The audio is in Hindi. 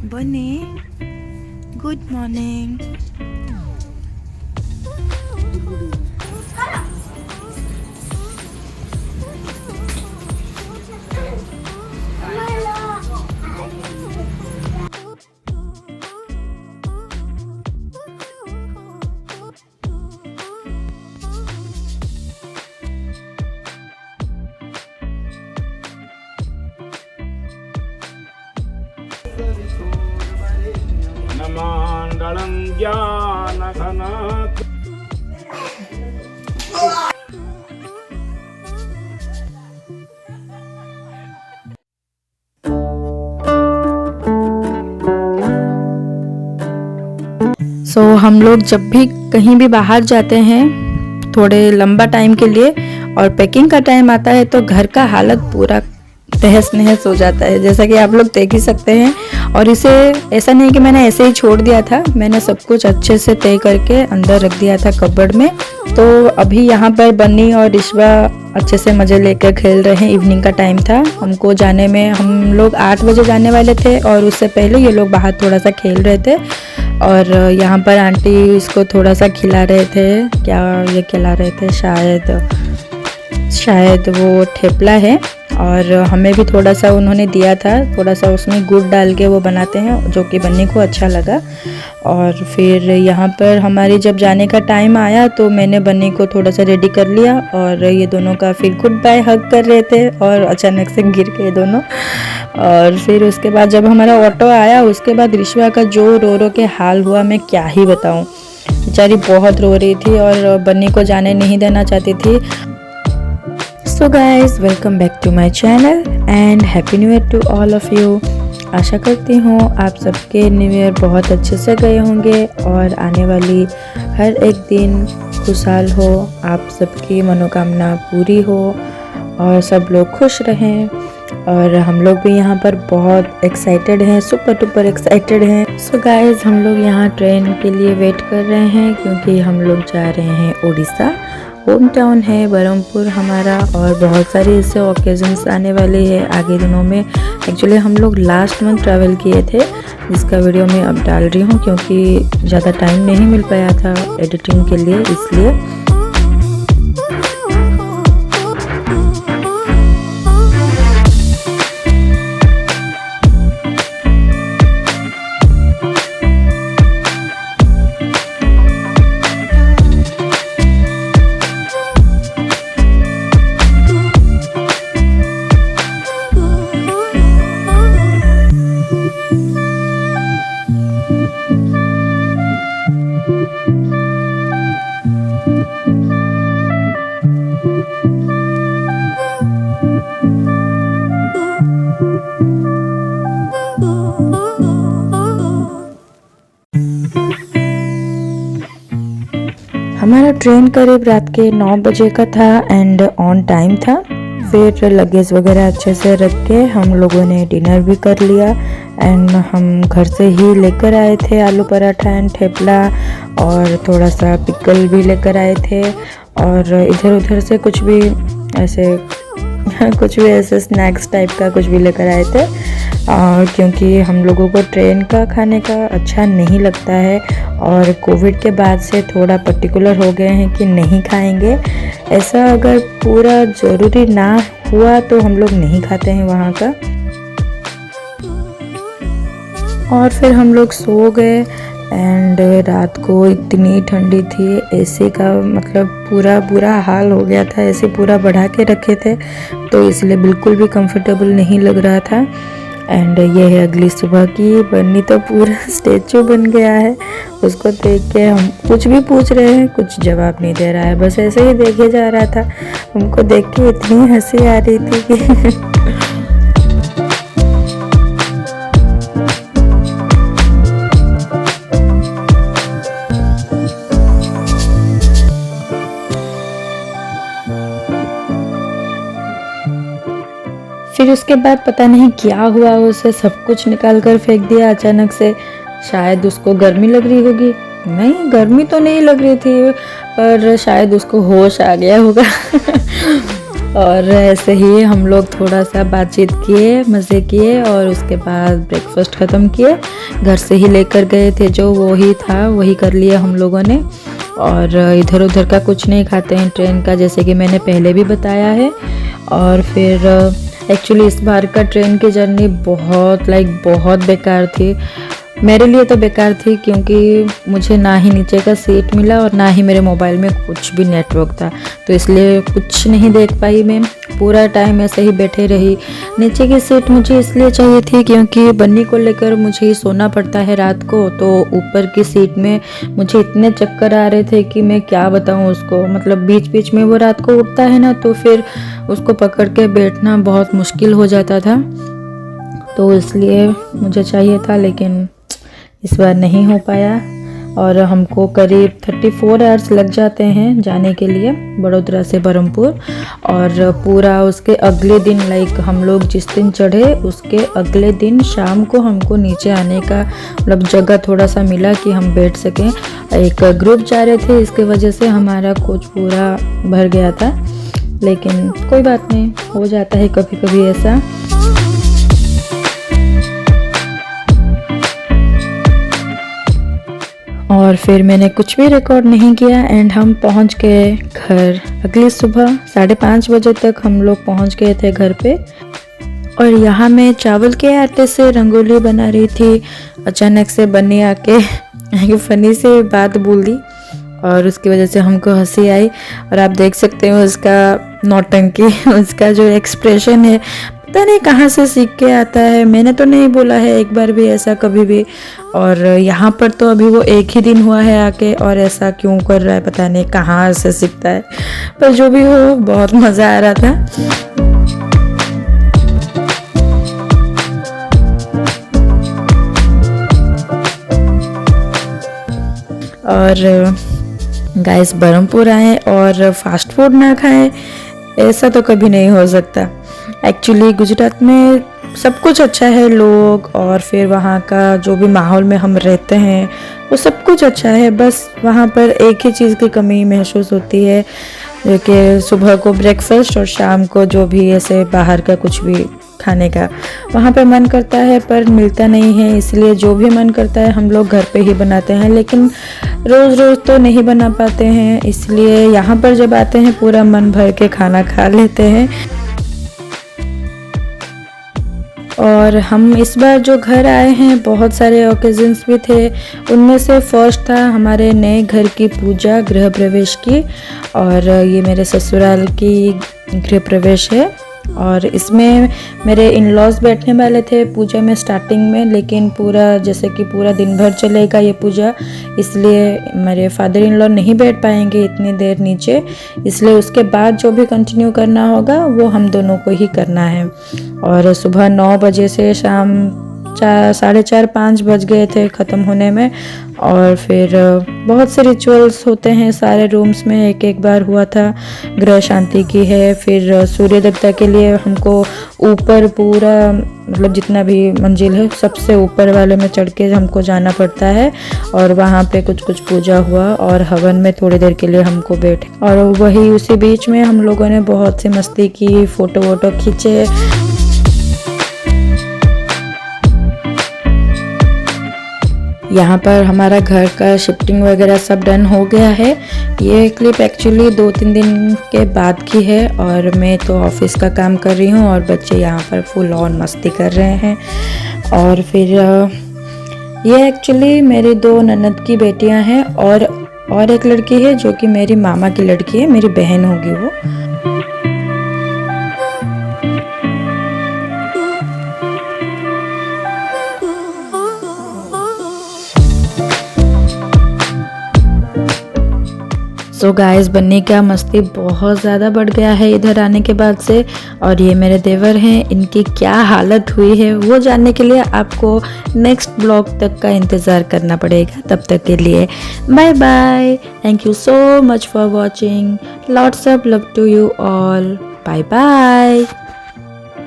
बने गुड मॉर्निंग। नमांडलं ज्ञानघन। हम लोग जब भी कहीं भी बाहर जाते हैं थोड़े लंबा टाइम के लिए और पैकिंग का टाइम आता है तो घर का हालत पूरा तहस नहस हो जाता है, जैसा कि आप लोग देख ही सकते हैं। और इसे ऐसा नहीं कि मैंने ऐसे ही छोड़ दिया था, मैंने सब कुछ अच्छे से तय करके अंदर रख दिया था कबर्ड में। तो अभी यहाँ पर बन्नी और रिश्वा अच्छे से मज़े लेकर खेल रहे हैं। इवनिंग का टाइम था, हमको जाने में हम लोग 8 बजे जाने वाले थे और उससे पहले ये लोग बाहर थोड़ा सा खेल रहे थे। और यहाँ पर आंटी इसको थोड़ा सा खिला रहे थे, क्या ये खिला रहे थे, शायद वो ठेपला है। और हमें भी थोड़ा सा उन्होंने दिया था, थोड़ा सा उसमें गुड़ डाल के वो बनाते हैं, जो कि बन्नी को अच्छा लगा। और फिर यहाँ पर हमारी जब जाने का टाइम आया तो मैंने बन्नी को थोड़ा सा रेडी कर लिया और ये दोनों का फिर गुड बाय हग कर रहे थे और अचानक से गिर गए दोनों। और फिर उसके बाद जब हमारा ऑटो आया उसके बाद रिश्वा का जो रो रो के हाल हुआ मैं क्या ही बताऊँ। बेचारी बहुत रो रही थी और बन्नी को जाने नहीं देना चाहती थी। So guys, welcome back to my channel and happy new year to all of you. आशा करती हूँ आप सबके न्यू ईयर बहुत अच्छे से गए होंगे और आने वाली हर एक दिन खुशहाल हो, आप सबकी मनोकामना पूरी हो और सब लोग खुश रहें। और हम लोग भी यहाँ पर बहुत एक्साइटेड हैं, सुपर डुपर एक्साइटेड हैं। सो गाइज, हम लोग यहाँ ट्रेन के लिए वेट कर रहे हैं क्योंकि हम लोग जा रहे हैं उड़ीसा। होम टाउन है बरहमपुर हमारा और बहुत सारे ऐसे ओकेजन्स आने वाले हैं आगे दिनों में। एक्चुअली हम लोग लास्ट मंथ ट्रैवल किए थे, जिसका वीडियो मैं अब डाल रही हूँ क्योंकि ज़्यादा टाइम नहीं मिल पाया था एडिटिंग के लिए, इसलिए। हमारा ट्रेन करीब रात के 9 बजे का था एंड ऑन टाइम था। फिर लगेज वगैरह अच्छे से रख के हम लोगों ने डिनर भी कर लिया एंड हम घर से ही लेकर आए थे आलू पराठा एंड ठेपला और थोड़ा सा पिकल भी लेकर आए थे। और इधर उधर से कुछ भी ऐसे स्नैक्स टाइप का कुछ भी लेकर आए थे क्योंकि हम लोगों को ट्रेन का खाने का अच्छा नहीं लगता है और कोविड के बाद से थोड़ा पर्टिकुलर हो गए हैं कि नहीं खाएंगे। ऐसा अगर पूरा ज़रूरी ना हुआ तो हम लोग नहीं खाते हैं वहाँ का। और फिर हम लोग सो गए एंड रात को इतनी ठंडी थी, एसी का मतलब पूरा बुरा हाल हो गया था, एसी पूरा बढ़ा के रखे थे तो इसलिए बिल्कुल भी कंफर्टेबल नहीं लग रहा था। एंड ये है अगली सुबह की बन्नी, तो पूरा स्टैचू बन गया है। उसको देख के हम कुछ भी पूछ रहे हैं, कुछ जवाब नहीं दे रहा है, बस ऐसे ही देखे जा रहा था। हमको देख के इतनी हंसी आ रही थी कि फिर उसके बाद पता नहीं क्या हुआ, उसे सब कुछ निकाल कर फेंक दिया अचानक से। शायद उसको गर्मी लग रही होगी, नहीं गर्मी तो नहीं लग रही थी पर शायद उसको होश आ गया होगा और ऐसे ही हम लोग थोड़ा सा बातचीत किए, मज़े किए और उसके बाद ब्रेकफास्ट ख़त्म किए। घर से ही लेकर गए थे जो वो ही था, वही कर लिया हम लोगों ने। और इधर उधर का कुछ नहीं खाते हैं ट्रेन का, जैसे कि मैंने पहले भी बताया है। और फिर एक्चुअली इस बार का ट्रेन की जर्नी बहुत बेकार थी। मेरे लिए तो बेकार थी क्योंकि मुझे ना ही नीचे का सीट मिला और ना ही मेरे मोबाइल में कुछ भी नेटवर्क था, तो इसलिए कुछ नहीं देख पाई मैं। पूरा टाइम ऐसे ही बैठे रही। नीचे की सीट मुझे इसलिए चाहिए थी क्योंकि बन्नी को लेकर मुझे ही सोना पड़ता है रात को, तो ऊपर की सीट में मुझे इतने चक्कर आ रहे थे कि मैं क्या बताऊं उसको। मतलब बीच बीच में वो रात को उठता है ना, तो फिर उसको पकड़ के बैठना बहुत मुश्किल हो जाता था, तो इसलिए मुझे चाहिए था, लेकिन इस बार नहीं हो पाया। और हमको करीब 34 आवर्स लग जाते हैं जाने के लिए बड़ोदरा से बरहमपुर। और पूरा उसके अगले दिन हम लोग जिस दिन चढ़े उसके अगले दिन शाम को हमको नीचे आने का जगह थोड़ा सा मिला कि हम बैठ सकें। एक ग्रुप जा रहे थे, इसके वजह से हमारा कोच पूरा भर गया था, लेकिन कोई बात नहीं, हो जाता है कभी कभी ऐसा। और फिर मैंने कुछ भी रिकॉर्ड नहीं किया एंड हम पहुंच गए घर। अगली सुबह 5:30 बजे तक हम लोग पहुंच गए थे घर पे। और यहाँ मैं चावल के आटे से रंगोली बना रही थी। अचानक से बन्नी आके फनी से बात बोल दी और उसकी वजह से हमको हंसी आई। और आप देख सकते हो उसका नौटंकी, उसका जो एक्सप्रेशन है, पता नहीं कहाँ से सीख के आता है। मैंने तो नहीं बोला है एक बार भी ऐसा कभी भी। और यहाँ पर तो अभी वो एक ही दिन हुआ है आके, और ऐसा क्यों कर रहा है पता नहीं कहाँ से सीखता है। पर जो भी हो, बहुत मज़ा आ रहा था। और गाइस, बरहमपुर आए और फास्ट फूड ना खाएं, ऐसा तो कभी नहीं हो सकता। एक्चुअली गुजरात में सब कुछ अच्छा है, लोग और फिर वहाँ का जो भी माहौल में हम रहते हैं वो सब कुछ अच्छा है। बस वहाँ पर एक ही चीज़ की कमी महसूस होती है, जो कि सुबह को ब्रेकफास्ट और शाम को जो भी ऐसे बाहर का कुछ भी खाने का वहाँ पे मन करता है पर मिलता नहीं है। इसलिए जो भी मन करता है हम लोग घर पे ही बनाते हैं, लेकिन रोज़ रोज़ तो नहीं बना पाते हैं। इसलिए यहाँ पर जब आते हैं पूरा मन भर के खाना खा लेते हैं। और हम इस बार जो घर आए हैं बहुत सारे ओकेजन्स भी थे, उनमें से फर्स्ट था हमारे नए घर की पूजा, गृह प्रवेश की। और ये मेरे ससुराल की गृह प्रवेश है और इसमें मेरे इन लॉज बैठने वाले थे पूजा में स्टार्टिंग में, लेकिन जैसे कि पूरा दिन भर चलेगा ये पूजा, इसलिए मेरे फादर इन लॉ नहीं बैठ पाएंगे इतनी देर नीचे। इसलिए उसके बाद जो भी कंटिन्यू करना होगा वो हम दोनों को ही करना है। और सुबह 9 बजे से शाम 4:30-5 बज गए थे ख़त्म होने में। और फिर बहुत से रिचुअल्स होते हैं सारे रूम्स में, एक एक बार हुआ था। ग्रह शांति की है, फिर सूर्य देवता के लिए हमको ऊपर पूरा जितना भी मंजिल है सबसे ऊपर वाले में चढ़ के हमको जाना पड़ता है। और वहाँ पे कुछ पूजा हुआ और हवन में थोड़ी देर के लिए हमको बैठे, और वही उसी बीच में हम लोगों ने बहुत सी मस्ती की, फ़ोटो वोटो खींचे। यहाँ पर हमारा घर का शिफ्टिंग वगैरह सब डन हो गया है। ये क्लिप एक्चुअली 2-3 दिन के बाद की है और मैं तो ऑफिस का काम कर रही हूँ और बच्चे यहाँ पर फुल ऑन मस्ती कर रहे हैं। और फिर ये एक्चुअली मेरी 2 ननद की बेटियाँ हैं और एक लड़की है जो कि मेरी मामा की लड़की है, मेरी बहन होगी वो। सो गाइस, बन्नी का मस्ती बहुत ज़्यादा बढ़ गया है इधर आने के बाद से। और ये मेरे देवर हैं, इनकी क्या हालत हुई है वो जानने के लिए आपको नेक्स्ट ब्लॉग तक का इंतज़ार करना पड़ेगा। तब तक के लिए bye bye. Thank you so much for watching. Lots of love to you all. Bye bye.